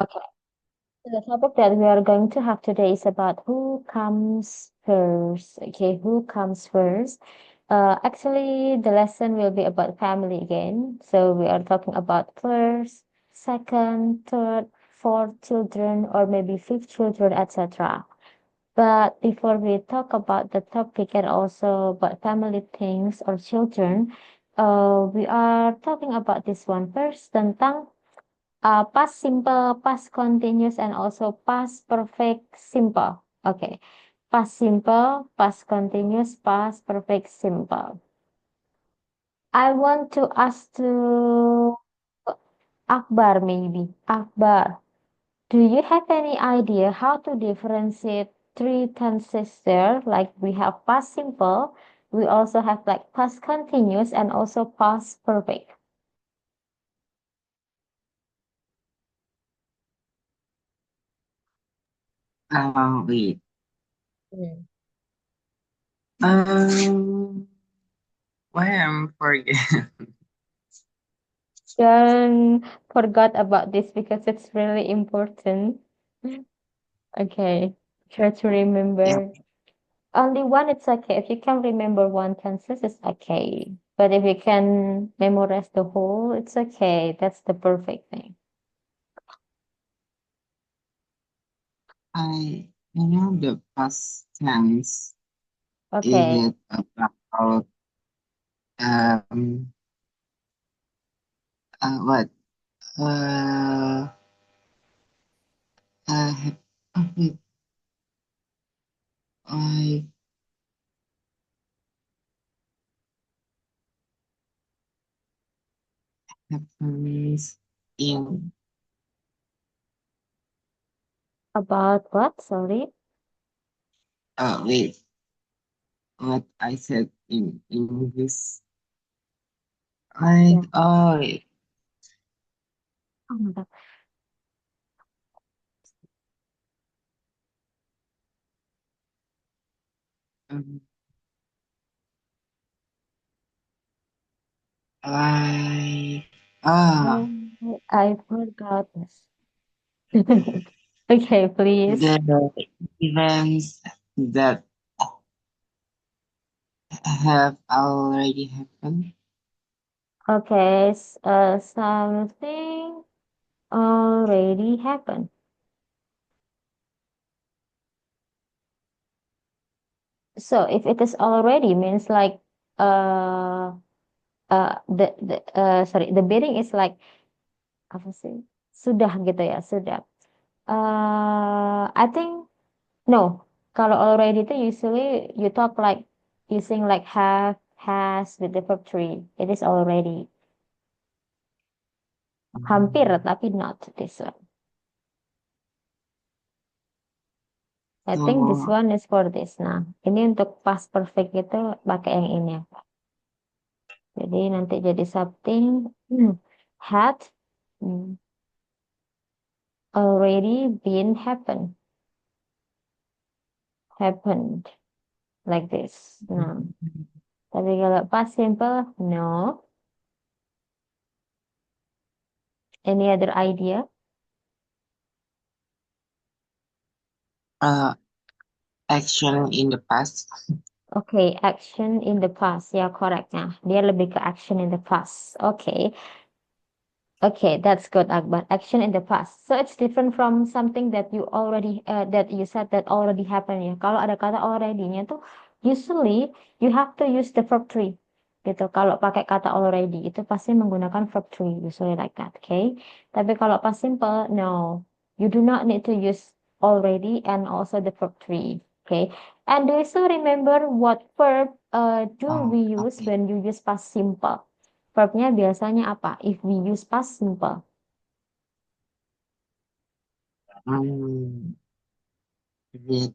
Okay. So the topic that we are going to have today is about who comes first. Okay, who comes first? Actually, the lesson will be about family again. So we are talking about first, second, third, fourth children, or maybe fifth children, etc. But before we talk about the topic and also about family things or children, we are talking about this one first tentang past simple, past continuous, and also past perfect simple. Okay. Past simple, past continuous, past perfect simple. I want to ask to Akbar maybe. Akbar, do you have any idea how to differentiate three tenses there? Like we have past simple, we also have like past continuous and also past perfect. Wait. Hmm. Um, why I'm forget? Don't forget about this because it's really important. Okay, try to Yeah, remember. Only one, it's okay. If you can remember one tenses, it's okay. But if you can memorize the whole, it's okay. That's the perfect thing. I know the past tense is Okay. it about um what uh have, wait, I happens in About what? Sorry. wait, what I said in English. Yeah. Like Oh my God. um, I ah I forgot this. Okay, please. the events that have already happened. Okay, something already happened. So if it is already means like uh sorry, the bidding is like apa sih? Sudah gitu ya, sudah. I think no. Kalau already itu usually you talk like using like have, has with the verb three. It is already hampir Mm. tapi not this one. I think this So one is for this. Nah, ini untuk past perfect itu pakai yang ini. Jadi nanti jadi something had hmm, already been happened like this. Nah, tapi kalau past simple, no. Any other idea? uh action in the past. Okay, action in the past. Yeah, correct. Nah, dia lebih ke action in the past. Okay. Okay, that's good, Akbar. Action in the past. So it's different from something that you already that you said that already happened ya. Kalau ada kata already-nya tuh usually you have to use the verb three gitu. Kalau pakai kata already itu pasti menggunakan verb three usually like that. Okay. Tapi kalau pas simple, no. You do not need to use already and also the verb three. Okay. And do you still remember what verb do Oh, we use okay. when you use past simple? Verbnya biasanya apa? If we use past simple. Um, with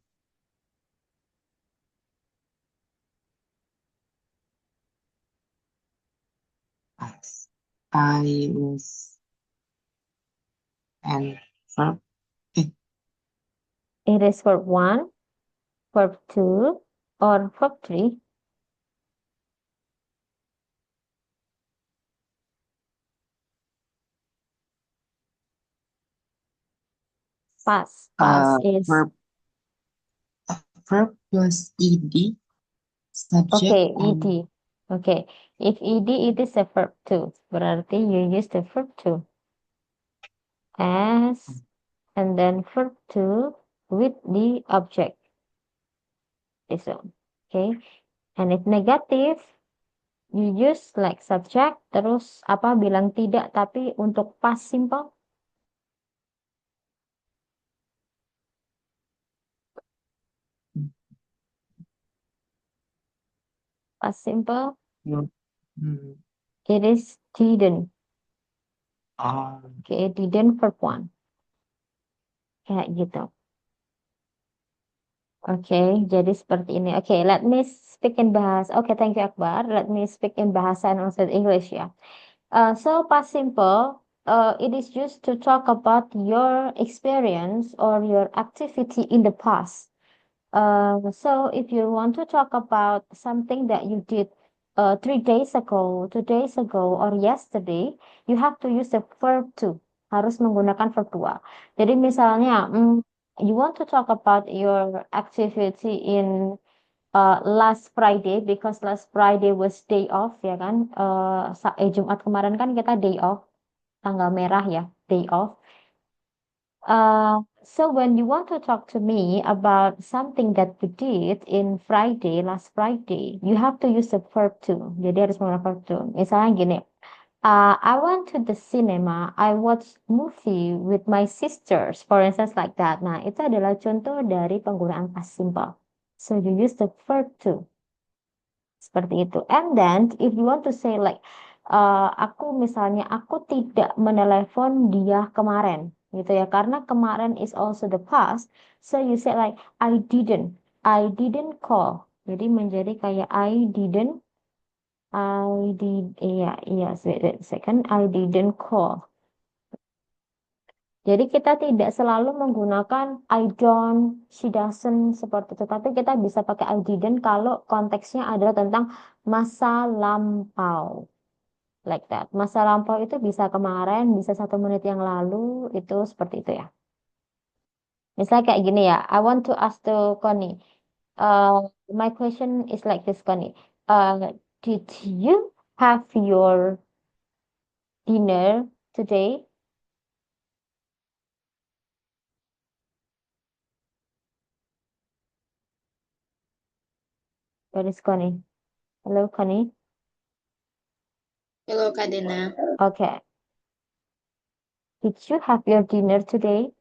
us. I was and verb. It is verb one, verb two, or verb three. Past. Uh, Past is verb, verb plus ed, subject okay, and ed. Okay. If ed, it is a verb too. Berarti you use the verb to as and then verb to with the object. This one. Okay. And if negative, you use like subject terus apa bilang tidak tapi untuk past simple. Past simple. you. Hmm. It is didn't. Um, Okay, didn't verb one. Kayak gitu. Oke, jadi seperti ini. Oke, let me speak in bahasa. Oke, thank you Akbar. Let me speak in bahasa and also English ya. So past simple, it is used to talk about your experience or your activity in the past. So if you want to talk about something that you did 3 days ago, 2 days ago, or yesterday, you have to use the verb to. Harus menggunakan verb dua. Jadi misalnya, you want to talk about your activity in last Friday because last Friday was day off ya kan. Jumat kemarin kan kita day off, tanggal merah ya, day off. So when you want to talk to me about something that you did in Friday, last Friday, you have to use the verb to. Jadi harus menggunakan verb to. Misalnya gini, I went to the cinema, I watched movie with my sisters, for instance like that. Nah, itu adalah contoh dari penggunaan past simple. So you use the verb to. Seperti itu. And then if you want to say like aku misalnya aku tidak menelepon dia kemarin gitu ya karena kemarin is also the past. So you say like I didn't call. Jadi menjadi kayak I did iya iya wait a second I didn't call. Jadi kita tidak selalu menggunakan I don't, she doesn't seperti itu. Tapi kita bisa pakai I didn't kalau konteksnya adalah tentang masa lampau. Like that. Masa lampau itu bisa kemarin, bisa 1 menit yang lalu, itu seperti itu ya. Misalnya kayak gini ya, I want to ask to Connie. My question is like this, Connie. Did you have your dinner today? Where is Connie? Hello, Connie. Halo Kak Dena. Okay. Did you have your dinner today?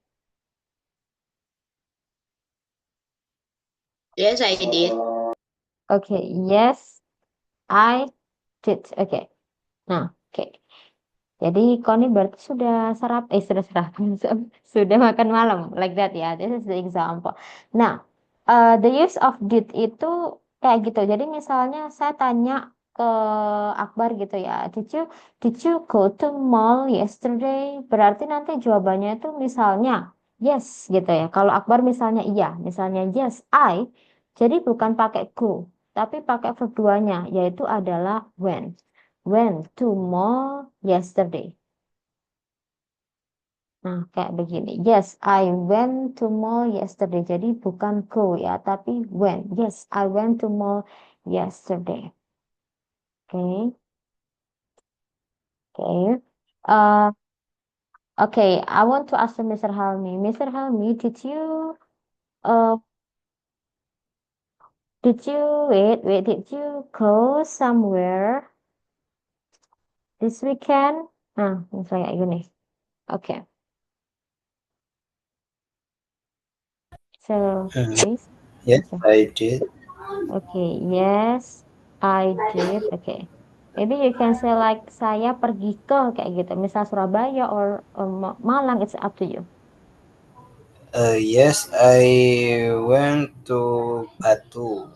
Yes, I did. Okay, yes, I did. Okay. Nah, oke. Jadi Koni berarti sudah sarapan, sudah makan malam, like that ya. This is the example. Nah, the use of did itu kayak gitu. Jadi misalnya saya tanya ke Akbar gitu ya, did you go to mall yesterday? Berarti nanti jawabannya itu misalnya yes gitu ya. Kalau Akbar misalnya iya, misalnya yes, I. Jadi bukan pakai go, tapi pakai verb duanya, yaitu adalah when. Went to mall yesterday. Nah, kayak begini. Yes, I went to mall yesterday. Jadi bukan go ya, tapi went. Yes, I went to mall yesterday. Okay, okay. Uh, okay, I want to ask Mr. Helmi. Mr. Helmi, uh did you go somewhere this weekend? Nah, misalnya kayak gini. Okay. So, please. Yes, Okay. I did. Okay, yes, I did. Okay. Maybe you can say like saya pergi ke kayak gitu. Misal Surabaya or Malang, it's up to you. Yes, I went to Batu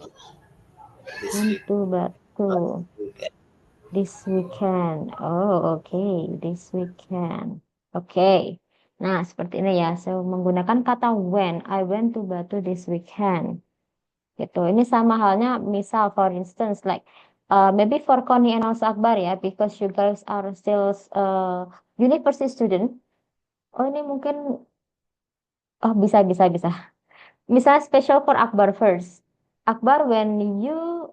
this week. Untuk Batu this weekend. Oh, okay, this weekend. Okay. Nah, seperti ini ya. So, menggunakan kata when. I went to Batu this weekend. Gitu. Ini sama halnya misal for instance like maybe for Connie and also Akbar ya because you guys are still university student. Oh ini mungkin Oh, bisa. Misalnya special for Akbar first. Akbar, when you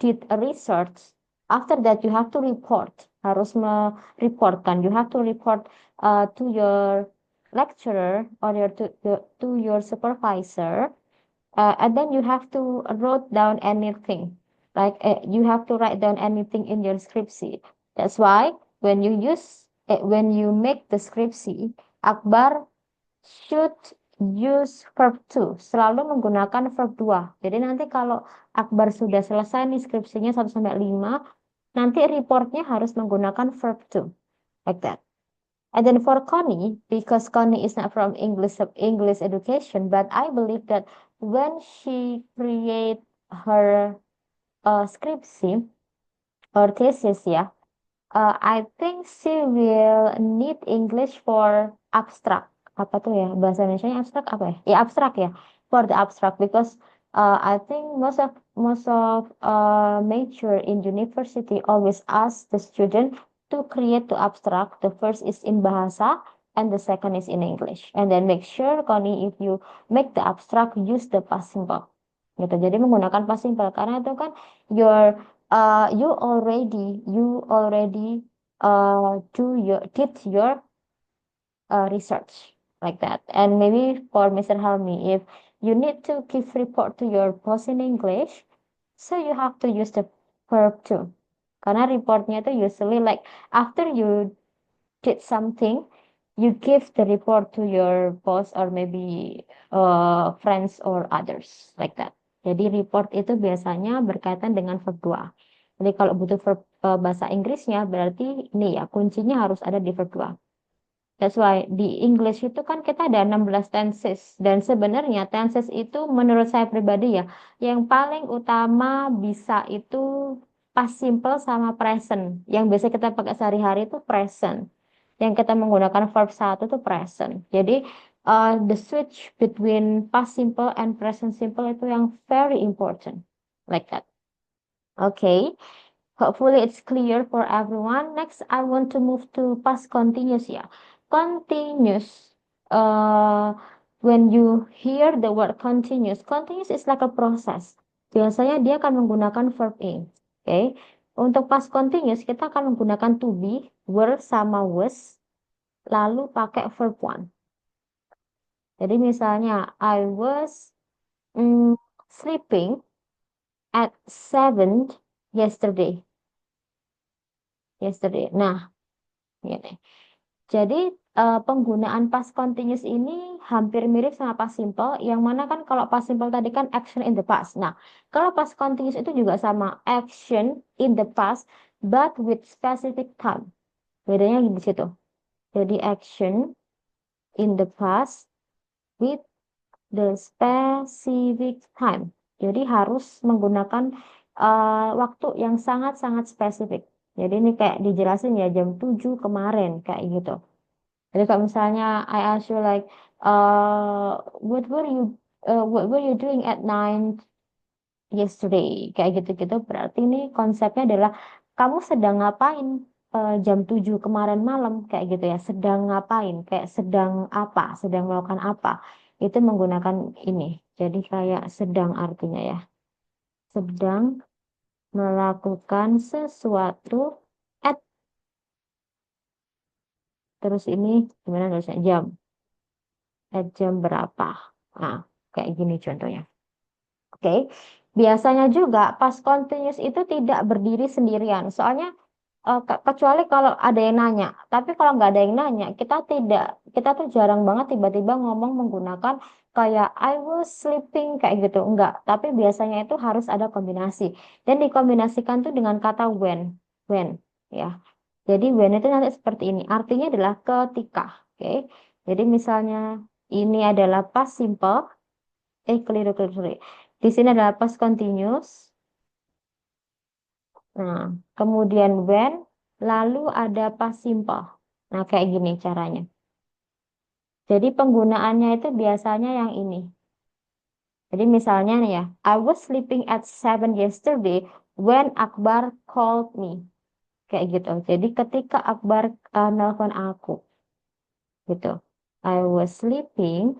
did a research, after that you have to report. Harus mereportkan. You have to report to your lecturer or to your supervisor. And then you have to write down anything. Like you have to write down anything in your skripsi. That's why when you make the skripsi, Akbar should use verb to, selalu menggunakan verb 2. Jadi nanti kalau Akbar sudah selesai nih skripsinya 1 sampai 5, nanti reportnya harus menggunakan verb to. Like that. And then for Connie, because Connie is not from English education, but I believe that when she create her skripsi or thesis, ya, I think she will need English for abstract. Apa tuh ya? Bahasa Indonesia abstrak apa ya? Ya abstrak ya. For the abstract because I think most of major in university always ask the student to create to abstract. The first is in bahasa and the second is in English. And then make sure, Connie, if you make the abstract, use the past simple. Gitu. Jadi menggunakan past simple karena itu kan your you already did your research like that. And maybe for Mr. Helmi, if you need to give report to your boss in English, so you have to use the verb to. Karena reportnya itu usually like after you did something, you give the report to your boss or maybe friends or others like that. Jadi report itu biasanya berkaitan dengan verb 2. Jadi kalau butuh verb bahasa Inggrisnya berarti ini ya kuncinya harus ada di verb 2. That's why di English itu kan kita ada 16 tenses dan sebenarnya tenses itu menurut saya pribadi ya yang paling utama bisa itu past simple sama present. Yang biasa kita pakai sehari-hari itu present. Yang kita menggunakan verb satu itu present. Jadi the switch between past simple and present simple itu yang very important. Like that. Okay. Hopefully it's clear for everyone. Next, I want to move to past continuous ya. Continuous. When you hear the word continuous is like a process. Biasanya dia akan menggunakan verb in. Okay. Untuk past continuous kita akan menggunakan to be, were sama was, lalu pakai verb one. Jadi misalnya I was sleeping at 7 yesterday. Nah, gini. Jadi penggunaan past continuous ini hampir mirip sama past simple, yang mana kan kalau past simple tadi kan action in the past. Nah, kalau past continuous itu juga sama action in the past, but with specific time. Bedanya di situ. Jadi action in the past with the specific time. Jadi harus menggunakan waktu yang sangat-sangat spesifik. Jadi ini kayak dijelasin ya jam 7 kemarin kayak gitu. Jadi kalau misalnya I ask you like what were you doing at 9 yesterday kayak gitu-gitu berarti ini konsepnya adalah kamu sedang ngapain jam 7 kemarin malam kayak gitu ya sedang ngapain kayak sedang melakukan apa itu menggunakan ini jadi kayak sedang artinya ya sedang melakukan sesuatu at terus ini gimana nulisnya jam berapa nah kayak gini contohnya. Oke, biasanya juga pas continuous itu tidak berdiri sendirian. Soalnya kecuali kalau ada yang nanya. Tapi kalau nggak ada yang nanya, kita tuh jarang banget tiba-tiba ngomong menggunakan kayak I was sleeping kayak gitu. Enggak. Tapi biasanya itu harus ada kombinasi. Dan dikombinasikan tuh dengan kata when, ya. Jadi when itu nanti seperti ini. Artinya adalah ketika. Oke. Jadi misalnya ini adalah past simple. Keliru, keliru, sorry. Di sini adalah past continuous. Nah, kemudian when, lalu ada past simple. Nah, kayak gini caranya. Jadi penggunaannya itu biasanya yang ini. Jadi misalnya nih ya, I was sleeping at 7 yesterday when Akbar called me. Kayak gitu. Jadi ketika Akbar nelpon aku. Gitu. I was sleeping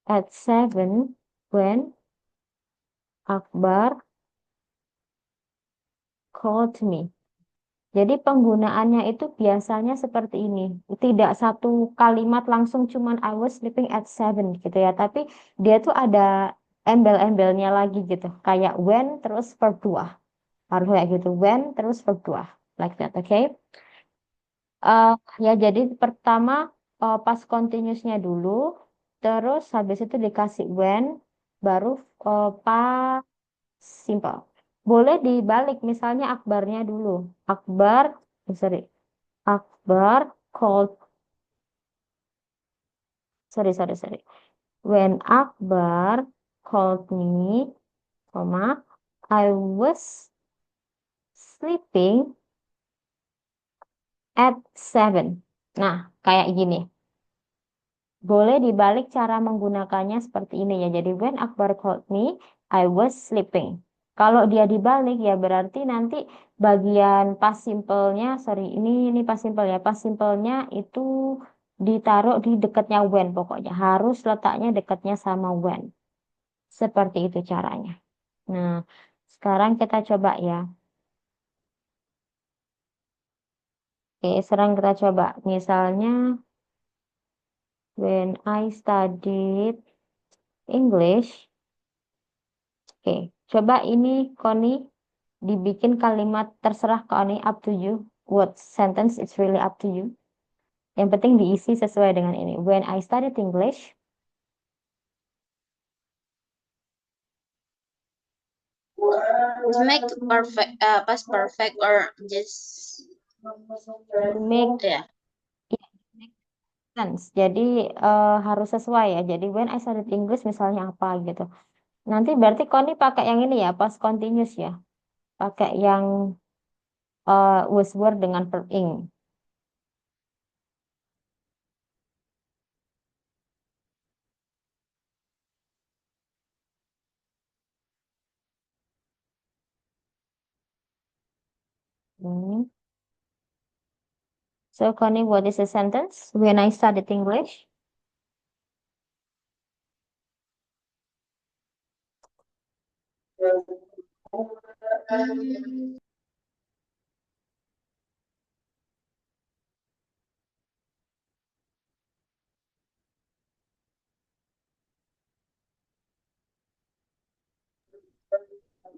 at 7 when Akbar called me. Jadi penggunaannya itu biasanya seperti ini. Tidak satu kalimat langsung cuman I was sleeping at 7 gitu ya. Tapi dia tuh ada embel-embelnya lagi gitu. Kayak when terus verb 2. Harus kayak gitu. When terus verb 2. Like that, oke? Eh, ya jadi pertama past continuous-nya dulu. Terus habis itu dikasih when. Baru past simple. Boleh dibalik misalnya Akbarnya dulu. Akbar, sorry. Akbar called, sorry. When Akbar called me, comma, I was sleeping at 7. Nah, kayak gini. Boleh dibalik cara menggunakannya seperti ini ya. Jadi when Akbar called me, I was sleeping. Kalau dia dibalik ya berarti nanti bagian pas simple-nya, sorry, ini pas simple ya. Pas simple-nya itu ditaruh di dekatnya when pokoknya. Harus letaknya dekatnya sama when. Seperti itu caranya. Nah, sekarang kita coba ya. Oke, sekarang kita coba. Misalnya, when I studied English. Oke, coba ini Koni dibikin kalimat terserah Koni, up to you. What sentence it's really up to you. Yang penting diisi sesuai dengan ini. When I studied English, Make perfect, past perfect or just make yeah. make sense. Jadi harus sesuai ya. Jadi when I studied English misalnya apa gitu. Nanti berarti Koni pakai yang ini ya, past continuous ya. Pakai yang was were dengan verb ing. Hmm. So Connie, what is the sentence? When I studied English.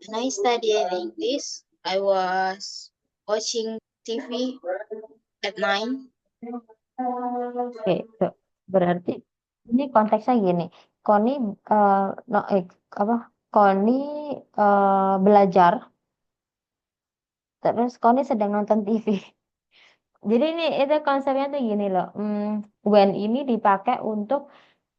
When I studied English, I was watching TV at 9. Oke, tuh. Berarti ini konteksnya gini. Connie no, apa? Connie belajar, terus Connie sedang nonton TV. Jadi ini itu konsepnya tuh gini loh. When ini dipakai untuk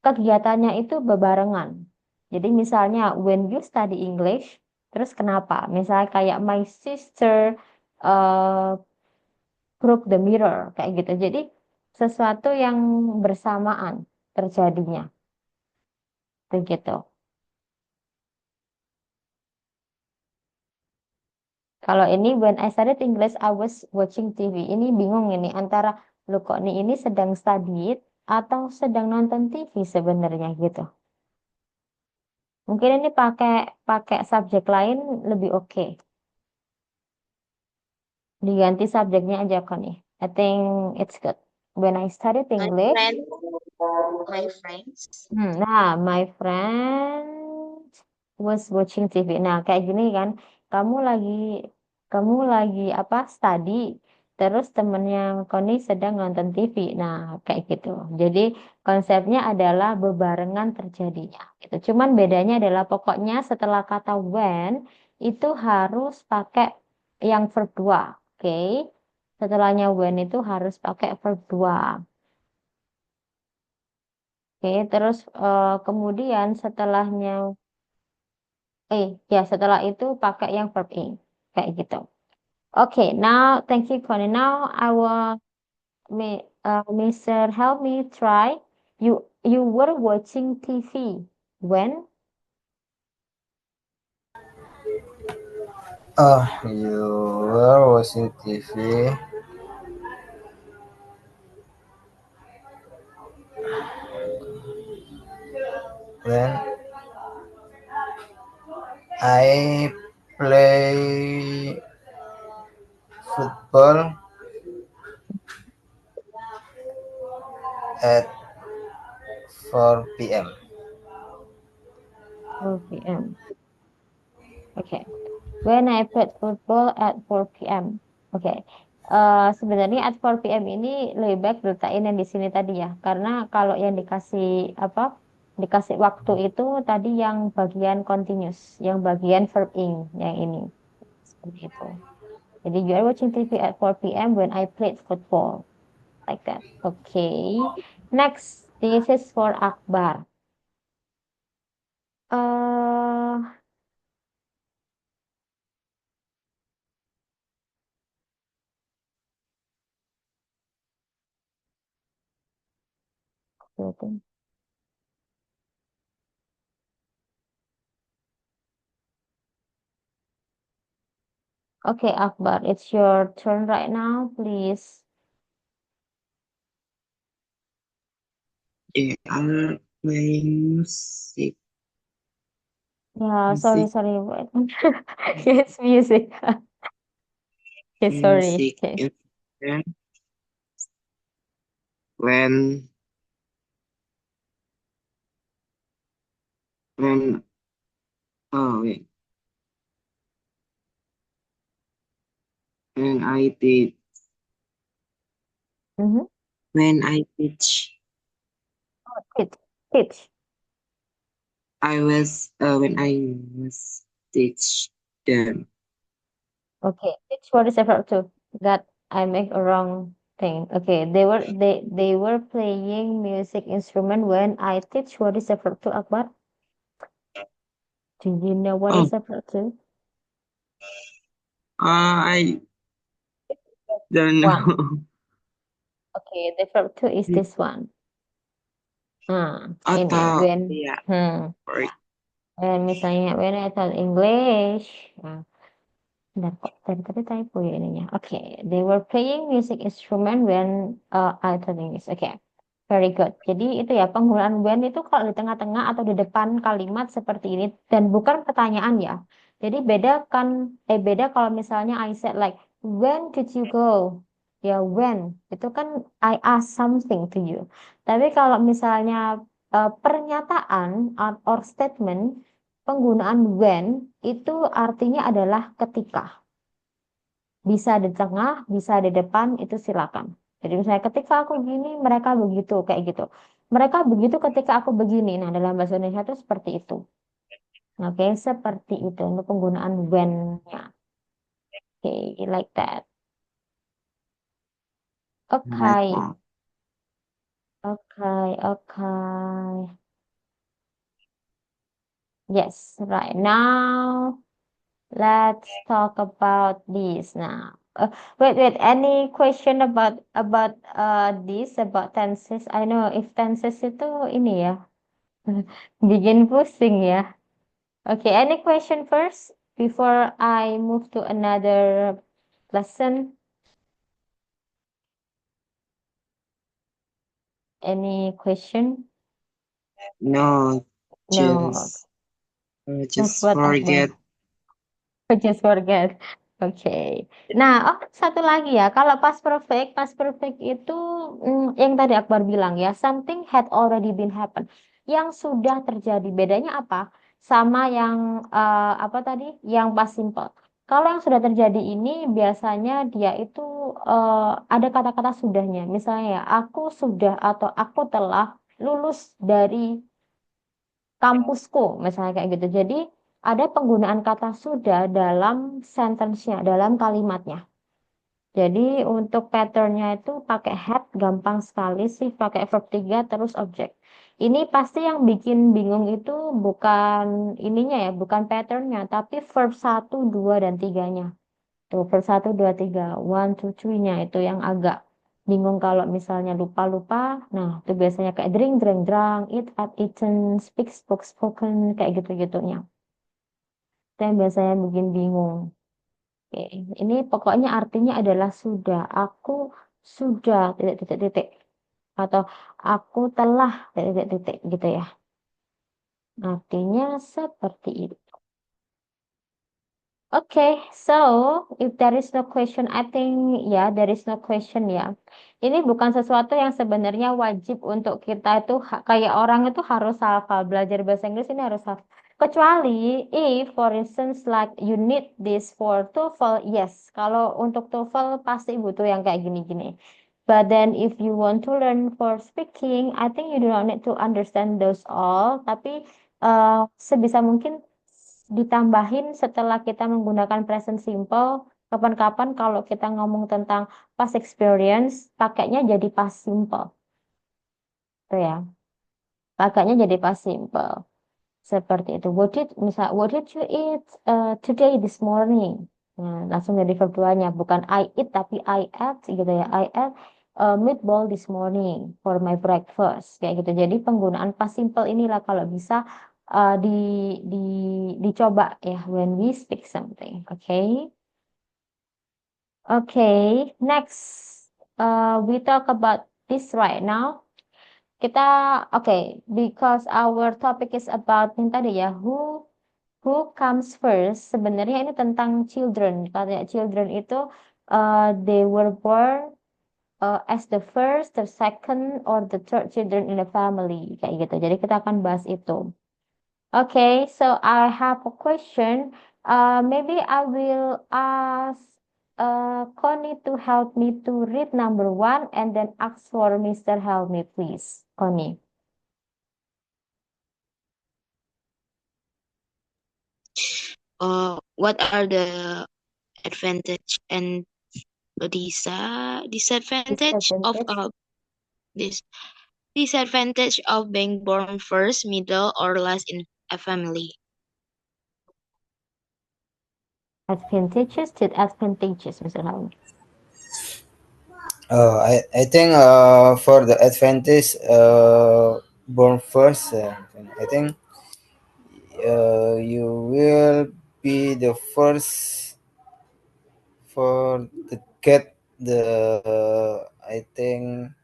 kegiatannya itu bebarengan. Jadi misalnya when you study English, terus kenapa? Misalnya kayak my sister uh, broke the mirror kayak gitu. Jadi sesuatu yang bersamaan terjadinya. Begitu. Kalau ini when I studied English I was watching TV. Ini bingung ini antara lu kok nih ini sedang study atau sedang nonton TV sebenarnya gitu. Mungkin ini pakai pakai subjek lain lebih oke. Diganti subjeknya aja kok nih. I think it's good. When I studied My English, friend, my friends. nah my friend was watching TV. Nah kayak gini kan, kamu lagi kamu lagi apa study, terus temennya Koni sedang nonton TV. Nah kayak gitu. Jadi konsepnya adalah bebarengan terjadinya. Gitu. Cuman bedanya adalah pokoknya setelah kata when itu harus pakai yang verb 2. Oke. Setelahnya when itu harus pakai verb 2. Oke, terus kemudian setelahnya ya setelah itu pakai yang verb ing kayak gitu. Oke, now thank you Connie. Now I will Mr. help me try. You were watching TV when You were watching TV when I play football at 4 p.m. 4 p.m. Oke. When I played football at 4 p.m. Oke. Sebenarnya at 4 p.m. ini lebih baik letakkan yang di sini tadi ya. Karena kalau yang dikasih apa? Dikasih waktu itu tadi yang bagian continuous, yang bagian verb ing, yang ini. Seperti itu. Jadi you are watching TV at 4 p.m. when I played football. Like that. Okay. Next, this is for Akbar. Uh, okay, Akbar, it's your turn right now, please. They are playing music. Yeah, sorry, Music. sorry. Wait. Yes, music. Okay, sorry. Music Okay. instrument when when oh wait when I did Mm-hmm. when I teach Pitch, pitch. when I was teach them. Okay, pitch. What is the verb to? That I make a wrong thing. Okay, they were playing music instrument when I teach. What is the verb to, Akbar? Do you know what Oh, is the verb to? I don't One. know. Okay, the verb to is this one. Ini Atau when ya, sorry. misalnya when I taught English. Bentar kok dari tadi typo ya ininya. Oke, they were playing music instrument when I taught English. Oke, very good. Jadi itu ya penggunaan when itu kalau di tengah-tengah atau di depan kalimat seperti ini dan bukan pertanyaan ya. Jadi beda kalau misalnya I said like when did you go? Ya when itu kan I ask something to you. Tapi kalau misalnya pernyataan or statement penggunaan when itu artinya adalah ketika. Bisa di tengah, bisa di depan, itu silakan. Jadi misalnya ketika aku begini, mereka begitu, kayak gitu. Mereka begitu ketika aku begini. Nah, dalam bahasa Indonesia itu seperti itu. Oke, seperti itu untuk penggunaan when-nya. Oke, like that. Like Oke, that. oke, oke. Yes, right now. Let's talk about this now. Wait. Any question about this about tenses? I know if tenses itu ini ya bikin pusing ya. Okay, any question first before I move to another lesson? Any question? No, No. just What forget. Akbar? I just forget. Oke. Nah, satu lagi ya. Kalau past perfect itu yang tadi Akbar bilang ya, something had already been happen. Yang sudah terjadi. Bedanya apa? Sama yang apa tadi? Yang past simple. Kalau yang sudah terjadi ini biasanya dia itu ada kata-kata sudahnya. Misalnya ya, aku sudah atau aku telah lulus dari kampusku, misalnya kayak gitu. Jadi ada penggunaan kata sudah dalam sentence-nya, dalam kalimatnya. Jadi untuk pattern-nya itu pakai had, gampang sekali sih, pakai verb 3 terus objek. Ini pasti yang bikin bingung itu bukan ininya ya, bukan pattern-nya, tapi verb 1, 2, dan 3-nya. Tuh, verb 1, 2, 3, 1, 2, 3-nya itu yang agak bingung kalau misalnya lupa-lupa. Nah, itu biasanya kayak drink, drink, drunk, eat, at, eaten, speak, spoke, spoken, kayak gitu-gitunya. Itu yang biasanya bikin bingung. Oke, ini pokoknya artinya adalah sudah. Aku sudah, titik, titik, titik. Atau aku telah, titik, titik, titik, gitu ya. Artinya seperti itu. Okay, so if there is no question, I think there is no question ya. Ini bukan sesuatu yang sebenarnya wajib untuk kita itu kayak orang itu harus hafal belajar bahasa Inggris ini harus hafal. Kecuali if for instance like you need this for TOEFL, yes. Kalau untuk TOEFL pasti butuh yang kayak gini-gini. But then if you want to learn for speaking, I think you do not need to understand those all. Tapi sebisa mungkin ditambahin setelah kita menggunakan present simple. Kapan-kapan kalau kita ngomong tentang past experience, pakainya jadi past simple. Itu ya. Pakainya jadi past simple. Seperti itu. What did you eat today this morning? Nah, langsung jadi verb 2-nya. Bukan I eat tapi I ate gitu ya. I ate meatball this morning for my breakfast. Kayak gitu. Jadi penggunaan past simple inilah kalau bisa uh, di, di, dicoba ya when we speak something. Okay? Okay. Next, we talk about this right now. Because our topic is about yang tadi ya, who comes first. Sebenarnya ini tentang children. Katanya children itu they were born as the first, the second, or the third children in the family kayak gitu. Jadi kita akan bahas itu. Okay, so I have a question. Maybe I will ask Connie to help me to read number 1 and then ask for Mr. Help me, please. Connie. What are the advantage and disadvantage of Disadvantage. this disadvantage of being born first, middle, or last in a family? Advantages, disadvantages, Mr. Help me. I think for the advantage born first, I think you will be the first for to get the I think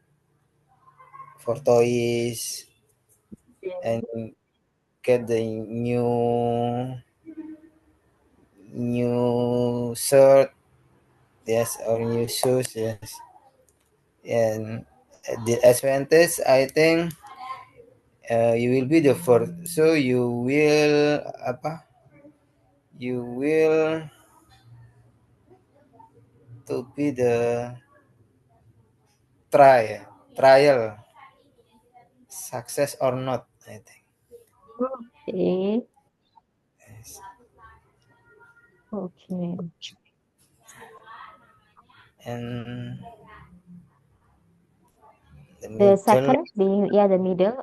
for toys and get the new shirt, yes, or new shoes, yes. And the advantage, I think you will be the first, so you will to be the trial success or not, I think. Okay. Yes. Okay. And The second being, the middle.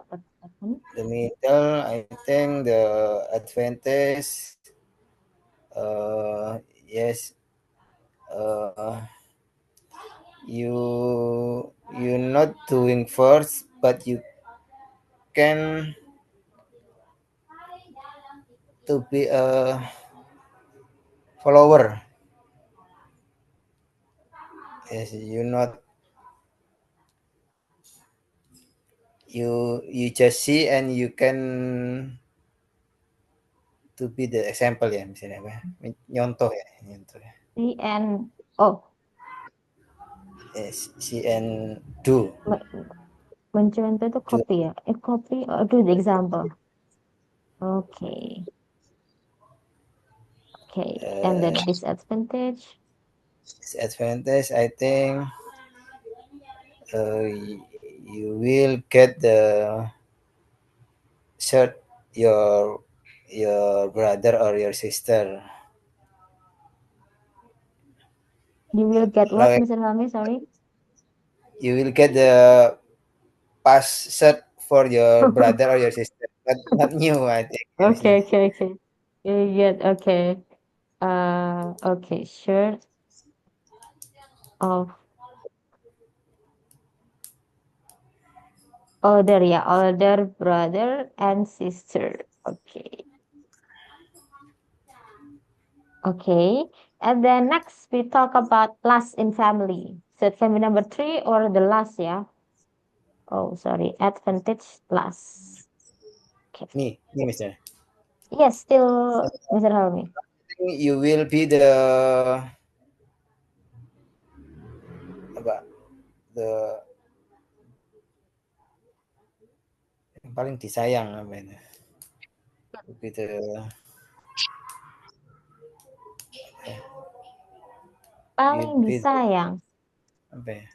I think the advantage, yes, you're not doing first, but you can to be a follower. Yes, you just see and you can to be the example ya, misalnya apa? Nyontoh ya. C and oh, Yes, see and do. mencontoh itu copy ya. Copy do the example. Okay. Okay. And then disadvantage. Disadvantage, I think you will get the shirt your brother or your sister. You will get what, Like Mr. Helmi? Sorry. you will get the past shirt for your brother or your sister, but not new, I think. Okay. You get okay. Okay. Shirt of older brother and sister. Okay. Okay. And then next we talk about last in family. So it can be number 3 or the last, yeah. Oh, sorry. Advantage last. Okay. Nih, Mister. Yes, still Mr. Helmi. You will be the apa? The yang paling disayang apa itu? Be the Paling you'll be the disayang. apa ya?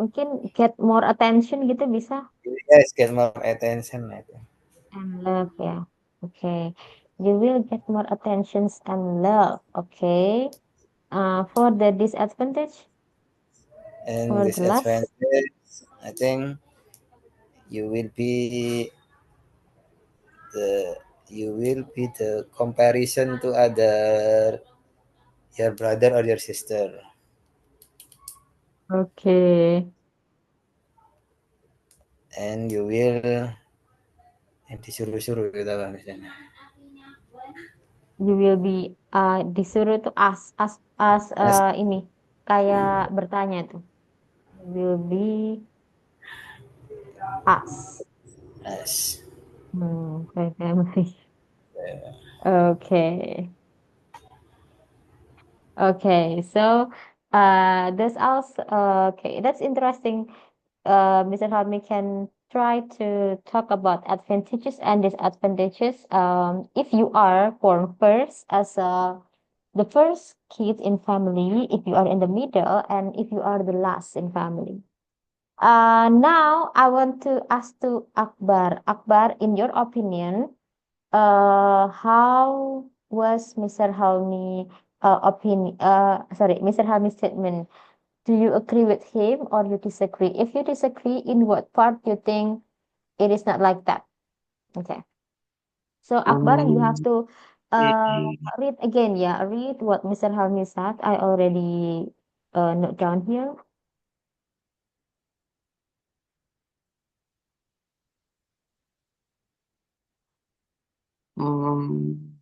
Mungkin get more attention gitu bisa. Yes, get more attention itu. And love, ya. Okay. You will get more attentions and love. Okay. For the disadvantage, And for the last, disadvantage, I think you will be the comparison to other your brother or your sister, okay, and you will yang disuruh-suruh gitu lah misalnya. you will be disuruh tuh As ini kayak bertanya tuh. You will be asked. as Great memory. Okay. Okay. So, that's also okay. That's interesting. Mr. Harmy can try to talk about advantages and disadvantages. If you are born first as the first kid in family, if you are in the middle, and if you are the last in family. Now I want to ask to Akbar. Akbar, in your opinion, how was Mr. Halmi Mr. Halmi's statement? Do you agree with him or you disagree? If you disagree, in what part you think it is not like that? Okay. So Akbar, you have Um, to mm, read again, yeah. Read what Mr. Halmi said. I already note down here. um,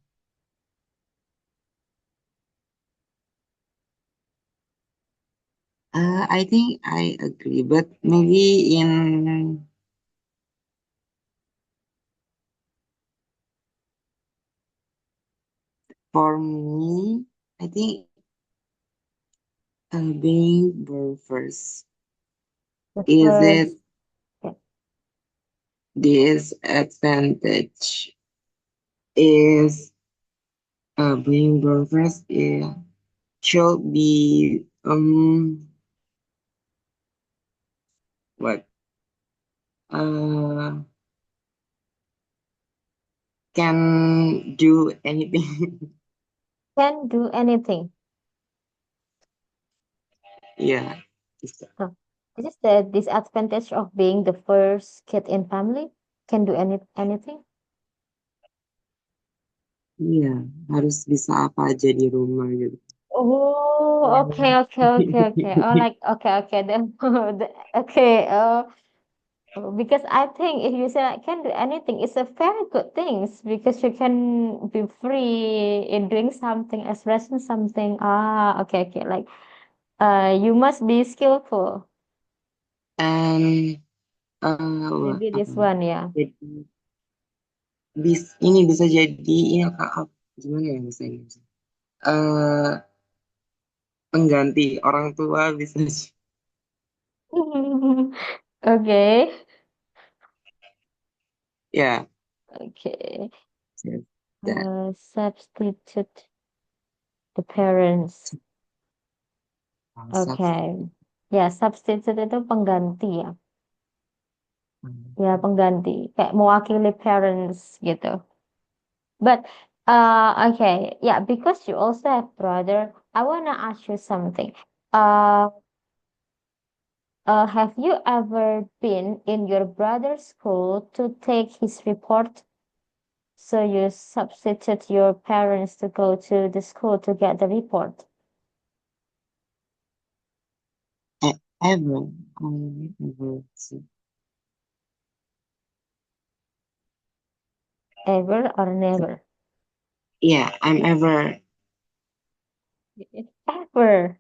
I think I agree, but maybe for me, I think being born first The is it first, yeah. disadvantage is being born first should be what uh can do anything. Can do anything. Yeah. Oh, this is the disadvantage of being the first kid in family. Can do anything. Iya, harus bisa apa aja di rumah gitu. Oh, okay. Oh, like okay. Then, okay. Because I think if you say I can do anything, it's a very good thing because you can be free in doing something, expressing something. Okay. Like, you must be skillful. And Maybe apa this one, yeah. jadi ini bisa jadi ini gimana ya misalnya eh pengganti orang tua bisa Okay. ya Okay. that Substitute the parents. sub Okay. Ya, substitute itu pengganti ya. Ya, pengganti. Kayak mewakili parents gitu. But, okay. Yeah, because you also have brother, I wanna ask you something. Uh, have you ever been in your brother's school to take his report? So you substitute your parents to go to the school to get the report. ever ever Ever or never? yeah I'm ever Ever.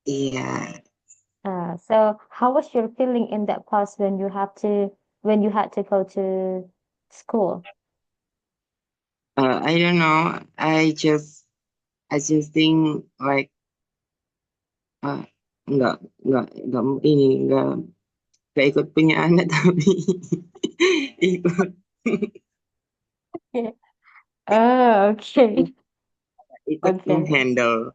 yeah So how was your feeling in that past when you had to go to school? I don't know. I just think like uh, nggak ini nggak ikut punya anak tapi ikut Yeah. Oh, okay. ikut Okay. menghandle.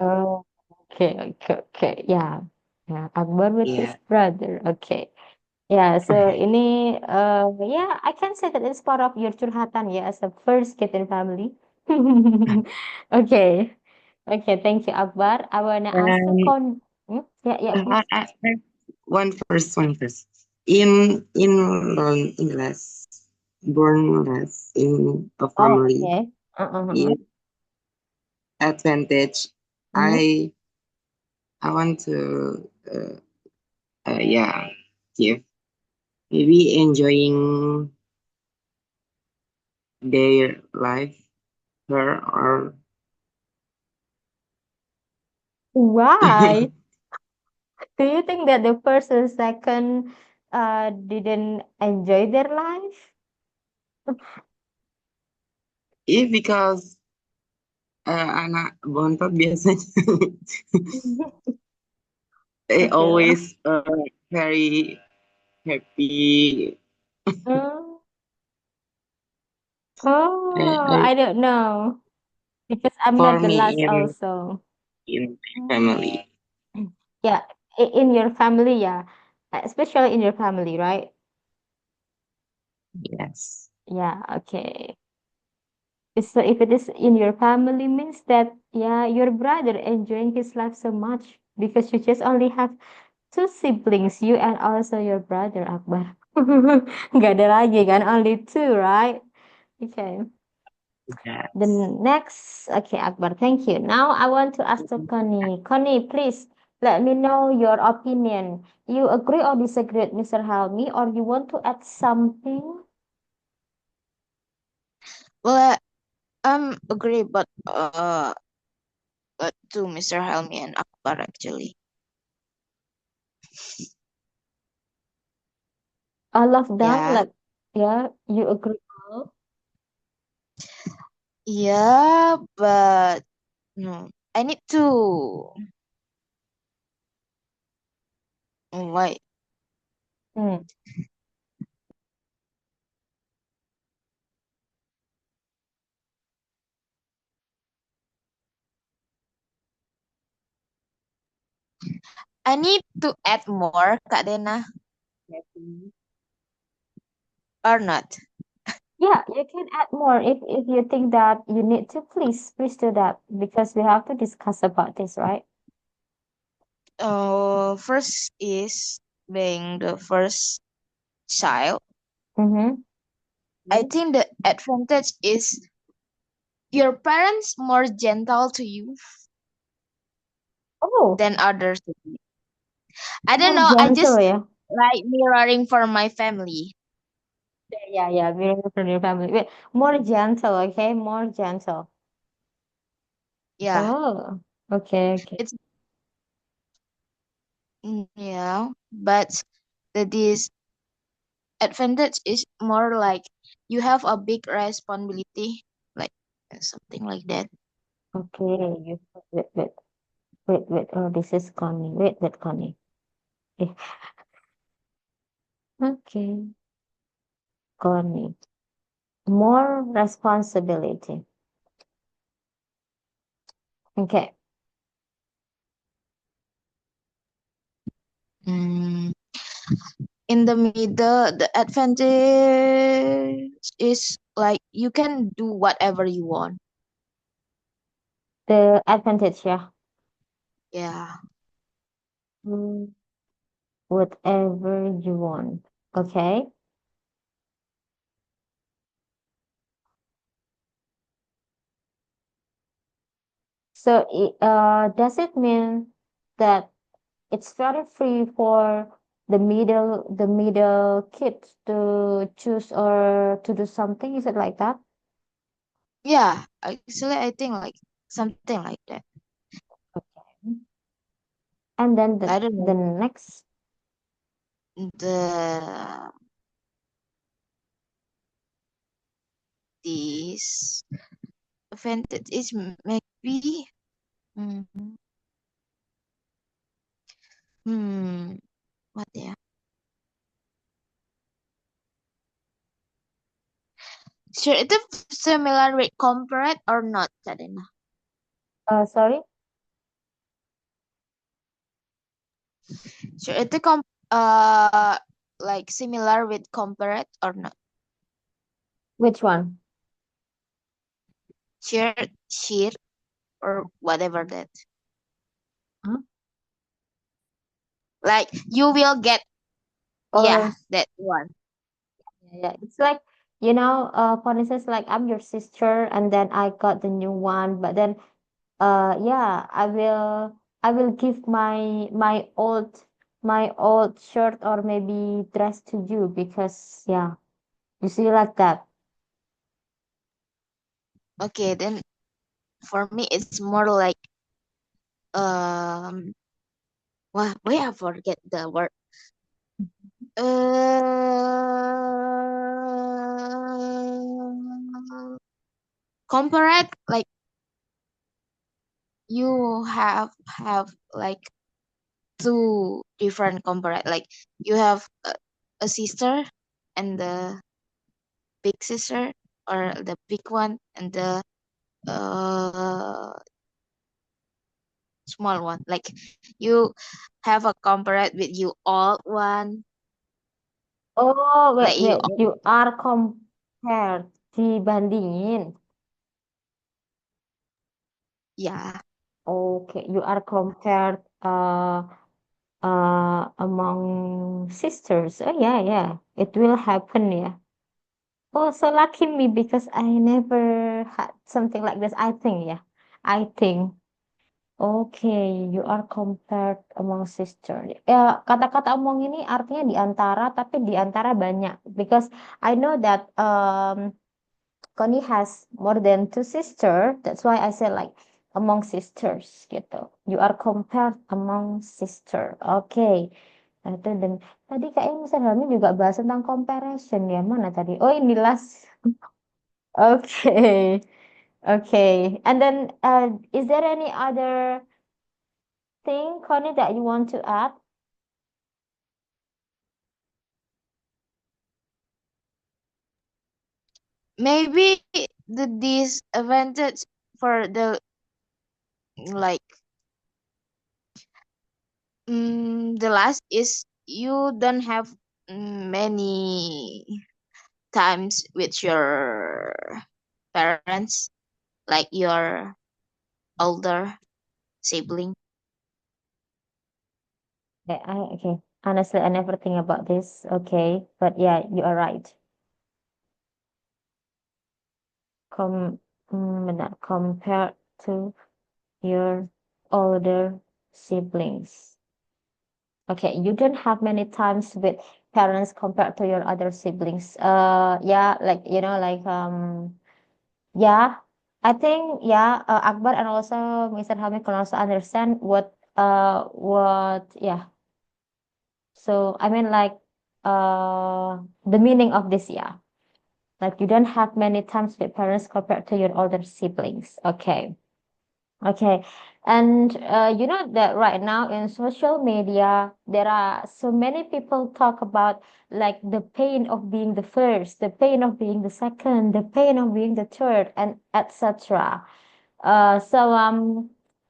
Oh, okay, okay, okay. Yeah. Yeah, Akbar with his Iya. brother. Okay. Yeah, so ini yeah, I can say that it's part of your curhatan ya as a first kid in family. Okay. Okay, thank you, Akbar. I wanna ask the And yeah, yeah, please. one first. In less born less in a Oh, family okay. Uh-uh. is advantage. Mm-hmm. I want to yeah give maybe enjoying their life her or Why? Do you think that the first and second didn't enjoy their life? if because anak bontot biasanya they Okay. always very happy. Mm. I Oh, I don't know because I'm for not the me last also. in Mm. family. Yeah, in your family, yeah, especially in your family, right? Yes. Yeah, okay. So if it is in your family means that yeah, your brother enjoying his life so much because you just only have two siblings, you and also your brother Akbar. Gak ada lagi kan, only two, right? Okay. The Yes. next, okay, Akbar, thank you. Now I want to ask to Connie. Connie, please let me know your opinion. You agree or disagree with Mr. Helmi, or you want to add something? Well, I'm agree, but to Mr. Helmi and Akbar actually. All of them, Yeah, like, yeah, you agree all? yeah, but no, I need to wait. Hmm. I need to add more, Kak Dena, or not? Yeah, you can add more if you think that you need to. Please do that because we have to discuss about this, right? First is being the first child. Mm-hmm. I think the advantage is your parents more gentle to you Oh, than others. I don't more know. I just gentle, yeah. like mirroring for my family. Yeah. Very from your family. Wait, more gentle, okay? More gentle. Yeah, Oh, okay. it's yeah, but the disadvantage is more like you have a big responsibility, like something like that. Okay. Wait. Oh, this is Connie. Wait, Connie. Okay. Okay, Connie. More responsibility. Okay. Mm, in the middle, the advantage is like you can do whatever you want. The advantage, yeah. Yeah. Mm, whatever you want. Okay. So, does it mean that it's very free for the middle kids to choose or to do something? Is it like that? Yeah, actually, I think like something like that. Okay. And then I the don't the know. next, The this advantage is maybe hmm, what ya? Should it similar with comparate or not, Kadena? Sorry. Should it like similar with comparate or not? Which one? Share or whatever that. Huh? Like you will get Or that one. yeah, it's like for instance, like I'm your sister, and then I got the new one, but then yeah, I will give my old shirt or maybe dress to you because yeah, you see like that. Okay, then for me it's more like um why I forget the word. Comparate, like you have like two different comparate, like you have a sister and the big sister, or the big one and the uh small one, like you have a comparate with you all one, Oh, wait, like you wait. You are compared, dibandingin. yeah. Okay, you are compared among sisters. Oh yeah, yeah. It will happen, yeah. Oh, so lucky me because I never had something like this. I think, yeah. I think. Okay, you are compared among sister. Ya, kata-kata among ini artinya di antara, tapi di antara banyak. Because I know that Connie has more than two sister. That's why I said like among sisters gitu. You are compared among sister. Oke. Nah, itu dan tadi kayaknya Mister Helmi juga bahas tentang comparison ya. Mana tadi? Oh, ini last. Okay. Okay. And then is there any other thing, Connie, that you want to add? Maybe the disadvantage for the like the last is you don't have many times with your parents, like your older sibling. Okay. Honestly, I never think about this. Okay. But yeah, you are right. Benar, compared to your older siblings. Okay, you don't have many times with parents compared to your other siblings. Yeah, like yeah, I think yeah, Akbar and also Mr. Hamid can also understand what yeah. So I mean like the meaning of this, yeah. Like you don't have many times with parents compared to your older siblings. Okay. Okay. And you know that right now in social media, there are so many people talk about like the pain of being the first, the pain of being the second, the pain of being the third, and etc. So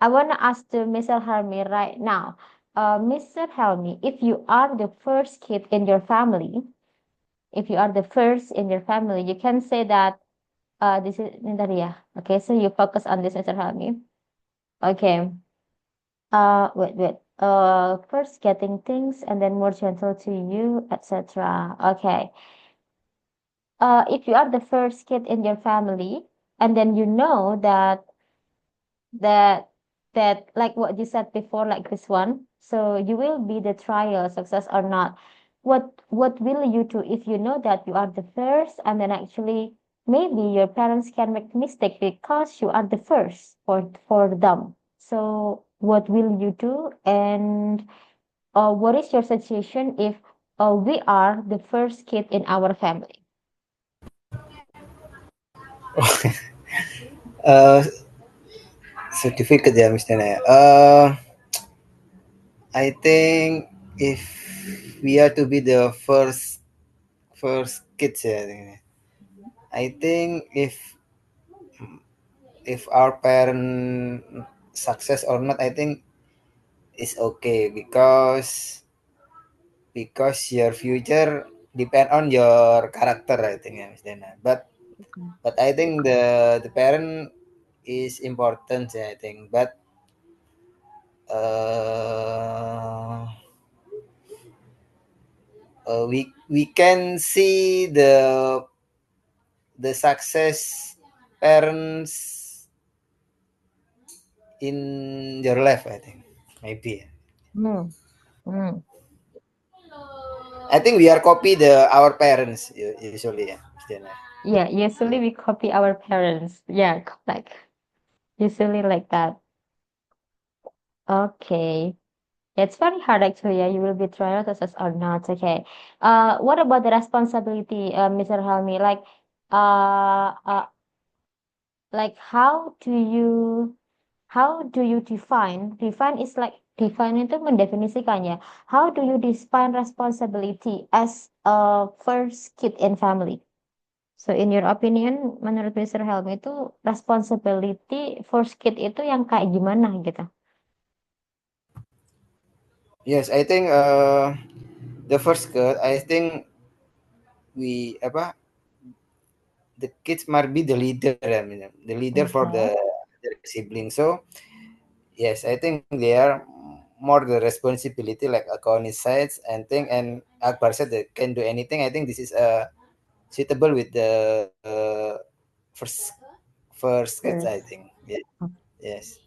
I want to ask to Mr. Helmi right now. Mr. Helmi, if you are the first kid in your family, if you are the first in your family, you can say that this is Nindaria. Okay, so you focus on this, Mr. Helmi. Okay. Wait. First getting things and then more gentle to you, etc. Okay. If you are the first kid in your family, and then you know that like what you said before, like this one, so you will be the trial success or not. What will you do if you know that you are the first, and then actually maybe your parents can make mistake because you are the first for them? So what will you do? And what is your suggestion if we are the first kid in our family? uh, so difficult ya Miss Dana. I think if we are to be the first kids ya, I think if our parent success or not, I think it's okay because your future depend on your character, I think ya Miss Dana. But I think the parent is important, I think. But uh, we can see the success parents in your life, I think. Maybe. Hmm. Hmm. I think we are copy our parents usually, yeah. Christina. Yeah, usually we copy our parents. Yeah, like usually like that. Okay. It's very hard actually. Yeah, you will be prioritized or not. Okay. What about the responsibility, Mr. Helmi? Uh, uh, like how do you define is like define itu mendefinisikannya. How do you define responsibility as a first kid in family? So in your opinion, menurut Mr. Helmi itu responsibility first kid itu yang kayak gimana gitu? Yes, I think the first girl, I think we apa the kids might be the leader, I mean, the leader for Okay. the siblings. So yes, I think they are more the responsibility like Akoni says and thing and Akbar said they can do anything. I think this is suitable with the first first kids, I First. think. Yeah. Yes.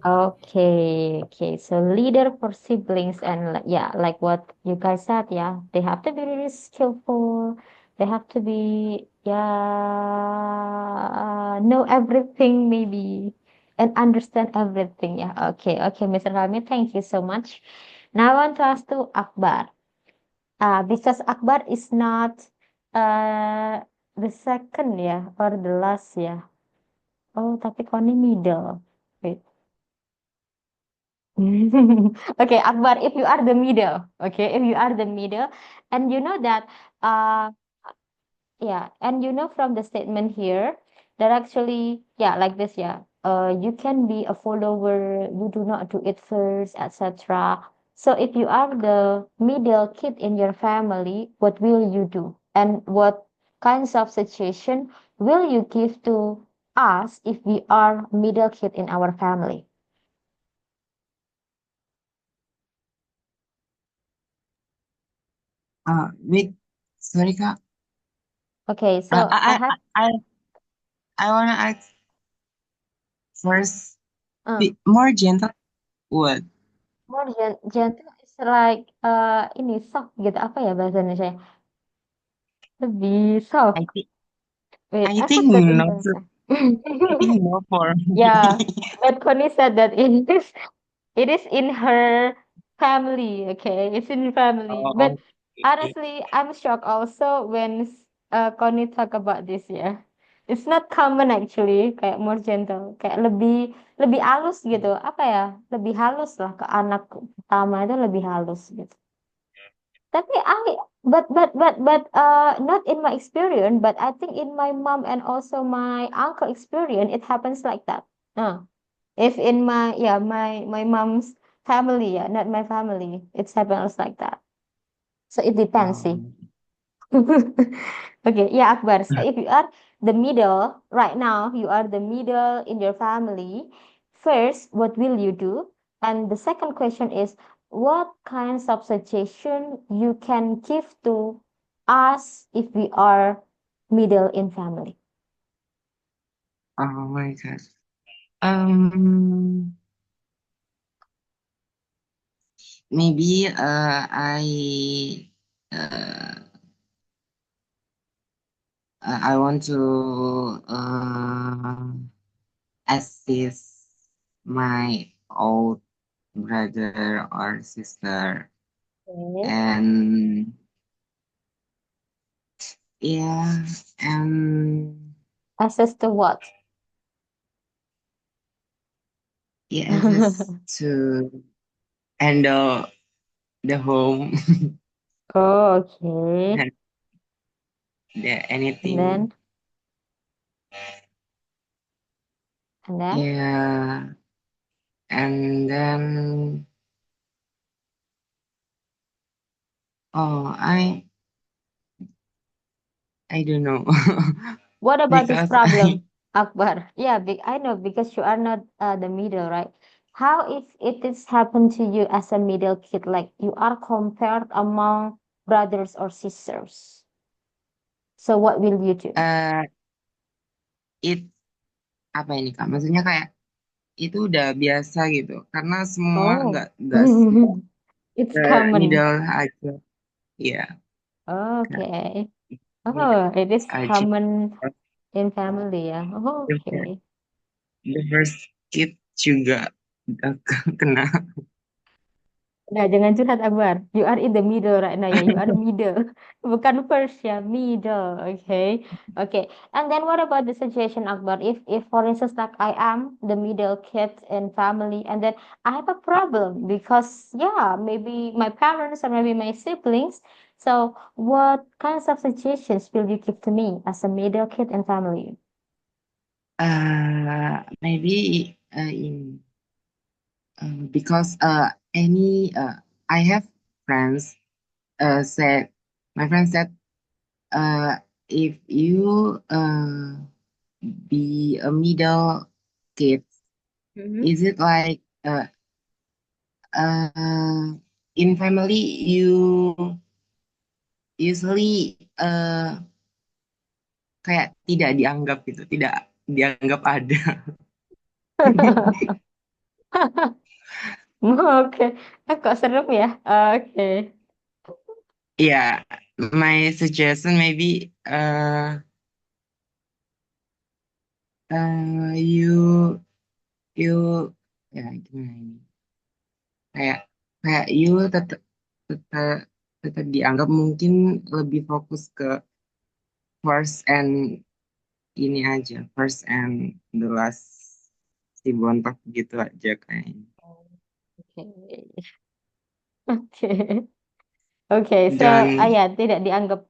Okay, okay. So leader for siblings and yeah, like what you guys said, yeah, they have to be really skillful. They have to be know everything maybe and understand everything. Yeah. Okay, okay, Mr. Rami, thank you so much. Now I want to ask to Akbar. Because Akbar is not the second yeah or the last yeah. Oh, tapi Koni middle. Wait. Okay, Akbar, if you are the middle, okay, if you are the middle, and you know that, uh, yeah, and you know from the statement here that actually, yeah, like this, yeah, you can be a follower, you do not do it first, etc. So if you are the middle kid in your family, what will you do? And what kinds of situation will you give to us if we are middle kid in our family? Wait, sorry Kak. Okay, Uh, so I I have. I I I wanna ask first, uh, be more gentle. What? More gentle is like ini soft gitu apa ya bahasa Indonesia? Lebih I soft. think Wait, I I think forgot in no. bahasa. I think no for Yeah, me. but Connie said that it is in her family. Okay, it's in family. But Oh, okay. honestly, I'm shocked also when Connie talk about this. Yeah, it's not common actually. Kayak more gentle, kayak lebih lebih halus gitu. Apa ya? Lebih halus lah ke anak pertama itu lebih halus gitu. Tapi not in my experience, but I think in my mom and also my uncle experience, it happens like that. If in my yeah my mom's family, yeah, not my family, it happens like that. So it depends, see. Um, Okay, yeah, Akbar. So if you are the middle right now, you are the middle in your family. First, what will you do? And the second question is, what kinds of suggestion you can give to us if we are middle in family? oh my God. Um, Maybe uh I want to assist my old brother or sister, Okay. and yeah, and Access to what? He access to handle the home Oh, okay. and the And anything. then, and then, Yeah. And then oh I don't know. what about this Because I problem, Akbar? Yeah, I know because you are not the middle, right? How if it is happened to you as a middle kid, like you are compared among brothers or sisters? So what will you do? it apa ini Kak? Maksudnya kayak itu udah biasa gitu. Karena semua Oh, nggak semua it's common. middle aja. Iya, Kak. Okay. Ini Oh, it is aja. common in family, yeah. Oh, okay. The first kid juga udah kena. Nah, jangan curhat Akbar. You are in the middle right now, ya. You are middle. Bukan first ya, middle. Okay. Okay. And then what about the situation, Akbar? If for instance, like I am the middle kid in family, and then I have a problem because yeah, maybe my parents or maybe my siblings. So what kinds of situations will you give to me as a middle kid in family? Maybe in because any I have friends said my friend said if you be a middle kid, Mm-hmm. is it like uh in family you usually kayak tidak dianggap gitu, tidak dianggap ada. Oke, kok serem ya? Oke. Yeah, my suggestion maybe you you ya gimana ini kayak kayak you tetap tetap tetap dianggap mungkin lebih fokus ke first and ini aja first and the last si bontot gitu aja kayaknya Oke. Oke. Oke, so dan ya tidak dianggap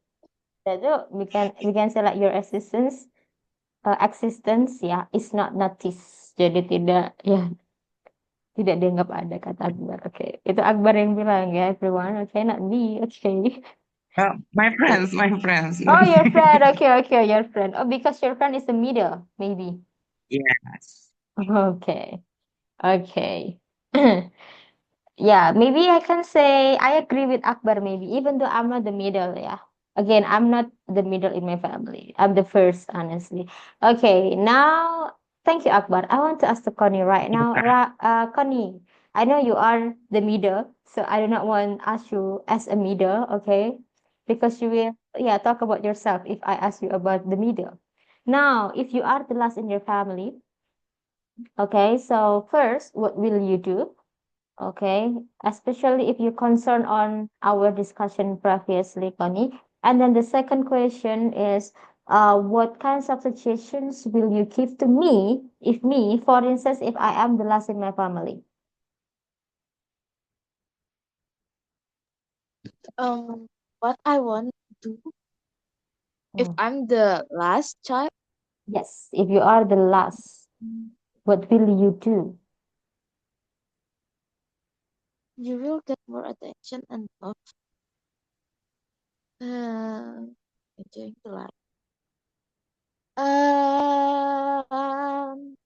itu we can say like your existence ya is not noticed. Jadi tidak ya tidak dianggap ada kata Akbar. Oke. Itu Akbar yang bilang ya everyone. Oke, not me. Oke. my friends Oh, your friend. Okay, okay, your friend. Oh, because your friend is the middle, maybe. yes Okay. Okay. Yeah, maybe I can say I agree with Akbar, maybe, even though I'm not the middle, yeah. Again, I'm not the middle in my family. I'm the first, honestly. Okay, now, thank you, Akbar. I want to ask to Connie right now. Connie, I know you are the middle, so I do not want to ask you as a middle, okay? Because you will, yeah, talk about yourself if I ask you about the middle. Now, if you are the last in your family, okay, so first, what will you do? Okay, especially if you concern on our discussion previously, Connie. And then the second question is, what kinds of suggestions will you give to me, if me, for instance, if I am the last in my family? What I want to do if Mm. I'm the last child, Yes, if you are the last, what will you do? you will get more attention and love. Enjoying the life.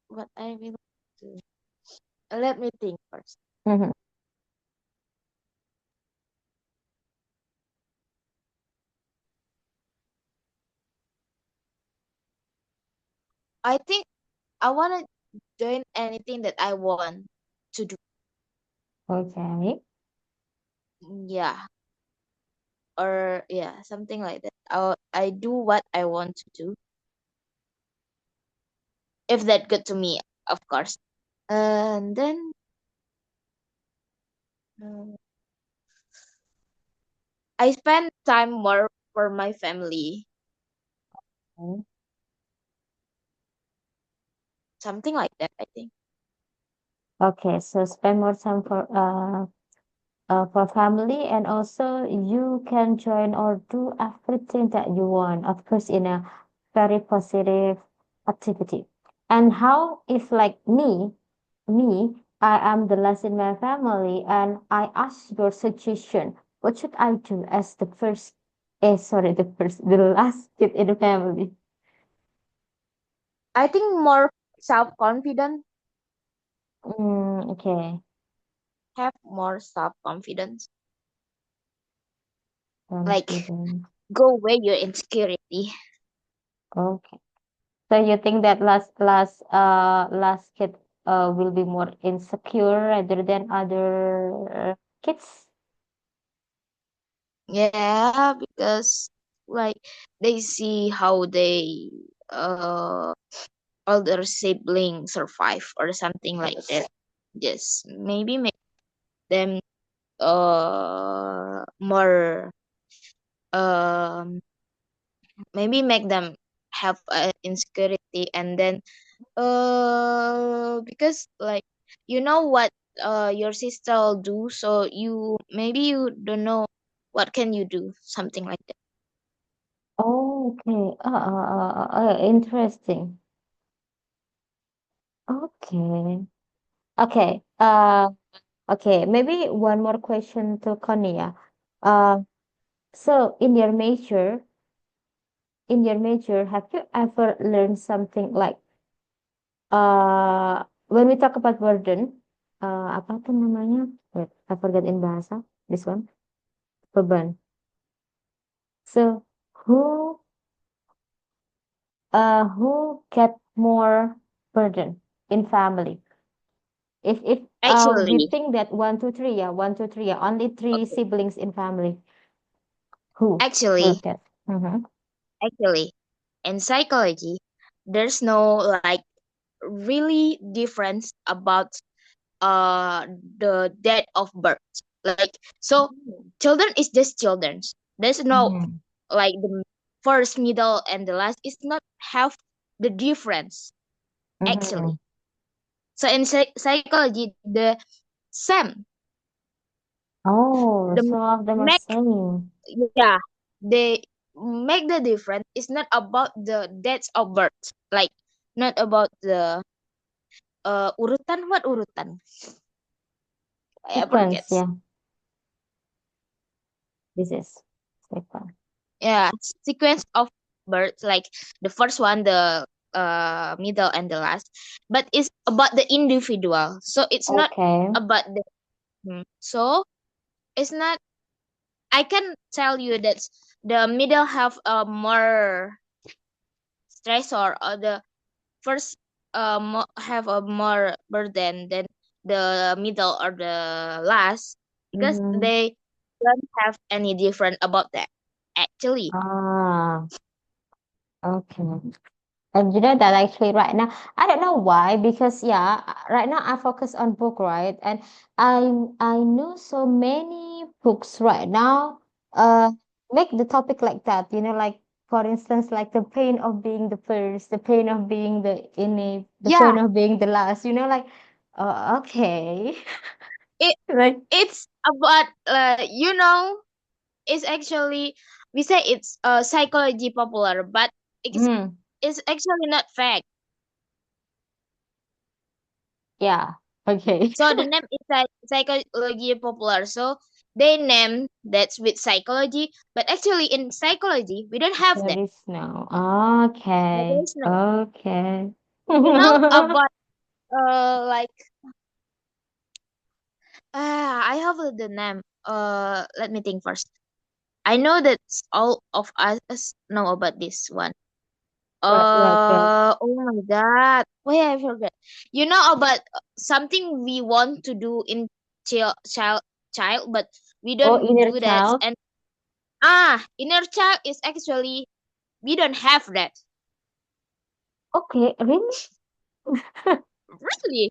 What I will do. Let me think first. Mhm. I think I want to join anything that I want to do. Okay. Yeah, or yeah, something like that. I do what I want to do. If that good to me, of course. And then uh, I spend time more for my family. Okay. something like that, I think. Okay, so spend more time for family, and also you can join or do everything that you want, of course, in a very positive activity. And how if like me, I am the last in my family and I ask your suggestion, what should I do as the first, sorry, the last kid in the family? I think more self-confident, Okay. have more self-confidence. Like Confident. go away your insecurity. Okay. So you think that last kid will be more insecure rather than other kids? Yeah, because like they see how they older sibling survive or something like that. Just maybe make them more maybe make them have insecurity, and then because like you know what your sister will do, so you maybe you don't know what can you do, something like that. Oh, okay. Interesting. Okay. Okay. Okay. Maybe one more question to Konya. Uh, so in your major, have you ever learned something like when we talk about burden, apa tuh namanya? Wait, I forgot in bahasa. This one, beban. So who get more burden in family? If we Actually, think that 1, 2, 3, yeah, 1, 2, 3, yeah, only three okay, siblings in family, who will actually, get? Mm-hmm. actually, in psychology, there's no like really difference about the date of birth. Like so, children is just children's. There's no Mm-hmm. like the first, middle, and the last is not have the difference Mm-hmm. actually. So in psychology, the same, Oh, the some of them are make, same. yeah, they make the difference. It's not about the dates of birth, like not about the urutan, what urutan, I forget. Sequence, yeah. This is sequence. Yeah, sequence of birth, like the first one, the middle, and the last, but it's about the individual, so it's not Okay. about the so it's not, I can tell you that the middle have a more stressor, or the first have a more burden than the middle or the last, because Mm-hmm. they don't have any different about that actually. Ah, okay. And you know that actually right now, I don't know why, because yeah, right now I focus on book, right? And I know so many books right now make the topic like that, like for instance, like the pain of being the first, the pain of being the Yeah, pain of being the last, like okay. it Like it's about it's actually, we say it's psychology popular, but it's mm, it's actually not fact. yeah, okay. So the name is psychology popular. So they name that's with psychology, but actually in psychology we don't have There that. is no. There Okay. is no. Okay. About like I have the name. Let me think first. I know that all of us know about this one. What? Oh my God. Wait, I forgot. You know about something we want to do in child, but we Oh, don't inner do that. child. And inner child is actually, we don't have that. Okay, really? Really,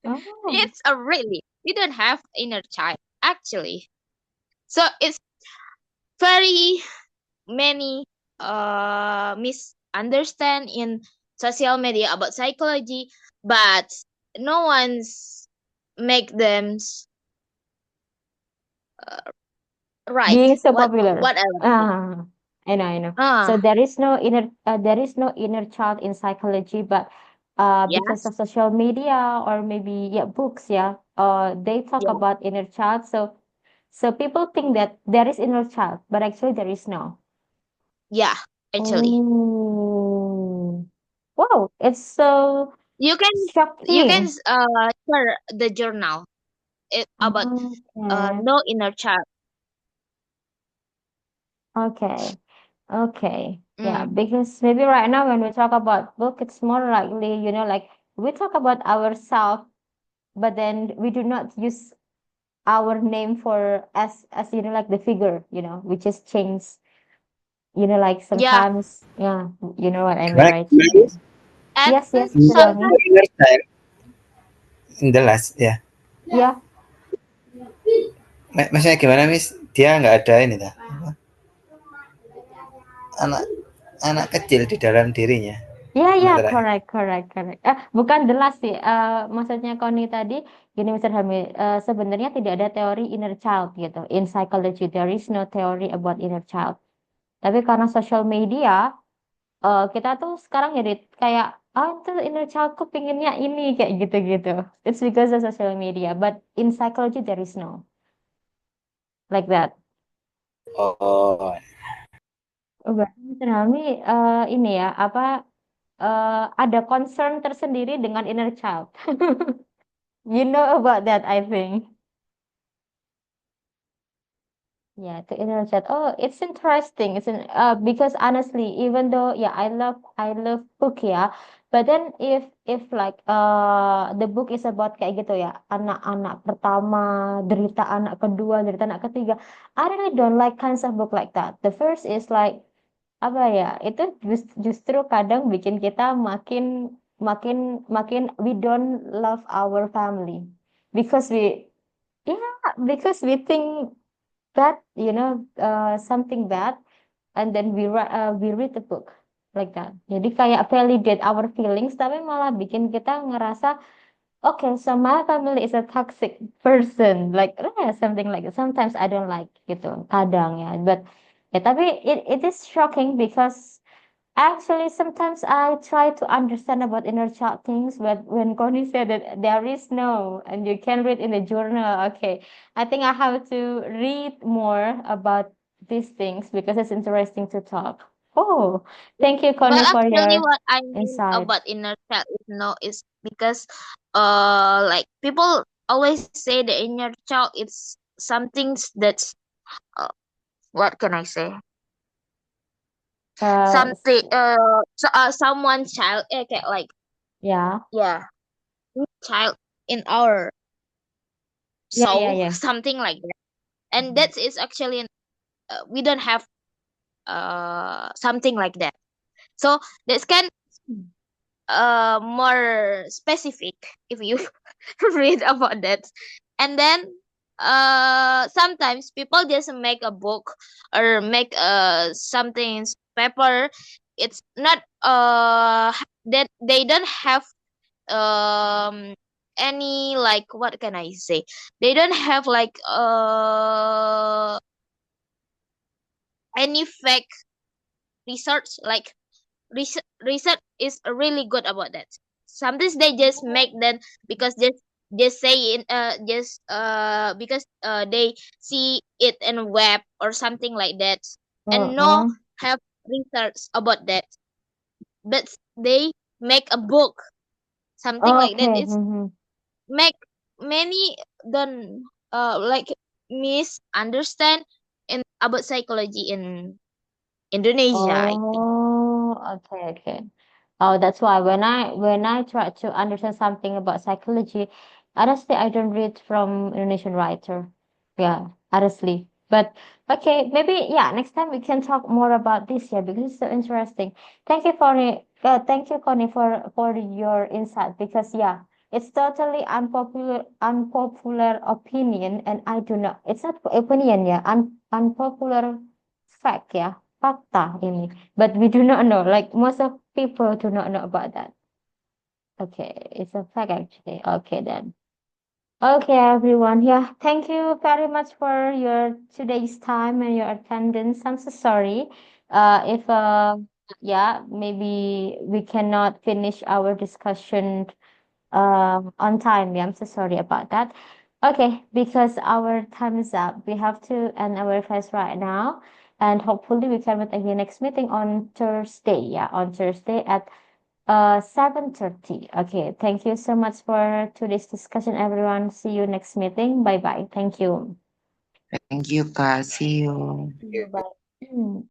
Oh, it's a really, we don't have inner child actually. So it's very many misunderstand in social media about psychology, but no one's make them right. Being so What popular. what else? Ah, I know. So Ah, there is no inner child in psychology, but because of yes, social media or maybe yeah books, yeah, they talk yeah, about inner child. So people think that there is inner child, but actually there is no. yeah. Actually, Oh, wow, it's so you can shocking. share the journal about Okay, no inner child. okay. Okay. Yeah, Mm. because maybe right now when we talk about book, it's more likely, like we talk about ourselves, but then we do not use our name for as like the figure, we just change, like Yeah, sometimes, yeah, you know what I mean, Correct. right? Yeah. and Yes, yes, tell me. sometimes Inner child in the last, ya. Yeah. Maksudnya gimana, Miss? Dia nggak ada ini dah. Anak anak kecil di dalam dirinya. Ya, Anak ya, terakhir. correct, correct, correct. Bukan the last sih. Maksudnya Koni tadi, gini, Mr. Hamid, sebenarnya tidak ada teori inner child gitu. In psychology, there is no theory about inner child. Tapi karena social media, kita tuh sekarang jadi kayak, itu inner childku pinginnya ini, kayak gitu-gitu. It's because of social media. But in psychology, there is no. Like that. Oh, Oh, berarti Mr. Hamid, ini ya, ada concern tersendiri dengan inner child. You know about that, I think. Yeah, to inner child. Oh, it's interesting. Because honestly, even though yeah, I love book ya, but then if like the book is about kayak gitu ya, anak-anak pertama, derita anak kedua, derita anak ketiga, I really don't like kinds of book like that. The first is like apa ya? Itu justru kadang bikin kita makin makin makin we don't love our family because we think bad, something bad, and then we read the book like that. Jadi kayak validate our feelings, tapi malah bikin kita ngerasa, okay, so my family is a toxic person, like something like that. Sometimes I don't like gitu, kadang ya. But ya, tapi it is shocking because actually, sometimes I try to understand about inner child things, but when Connie said that there is no, and you can read in the journal, okay, I think I have to read more about these things because it's interesting to talk. Oh, thank you, but Connie, for actually, your what I mean insight. about inner child is no is because like people always say the inner child is something that's uh, what can I say? Uh, Something s- someone's child like yeah, yeah, child in our yeah, yeah, soul, yeah. something like that. And that is actually we don't have something like that. So this can more specific if you read about that. And then sometimes people just make a book or make something paper. It's not that they don't have um any, like, what can I say, they don't have like any fake research, like research is really good about that. Sometimes they just make that because just say it just because they see it in web or something like that, and no Uh-uh. have research about that, but they make a book, something like that. Okay. It's Mm-hmm. make many don't like misunderstand in about psychology in Indonesia, I think. Oh, okay, okay. Oh, that's why when I try to understand something about psychology, honestly, I don't read from Indonesian writer. Yeah, honestly. But okay, maybe yeah, next time we can talk more about this, yeah, because it's so interesting. Thank you, Connie, for your insight because yeah, it's totally unpopular opinion, and I do not. It's not opinion, yeah, unpopular fact, yeah, fakta ini. But we do not know. Like most of people do not know about that. Okay, it's a fact actually. Okay then. Okay, everyone. Yeah, thank you very much for your today's time and your attendance. I'm so sorry. If yeah, maybe we cannot finish our discussion on time. Yeah, I'm so sorry about that. Okay, because our time is up, we have to end our class right now, and hopefully we can meet again next meeting on Thursday. Yeah, on Thursday at 7:30. Okay, thank you so much for today's discussion, everyone. See you next meeting. Bye bye. Thank you. Thank you, Kak. See you. See you. Bye.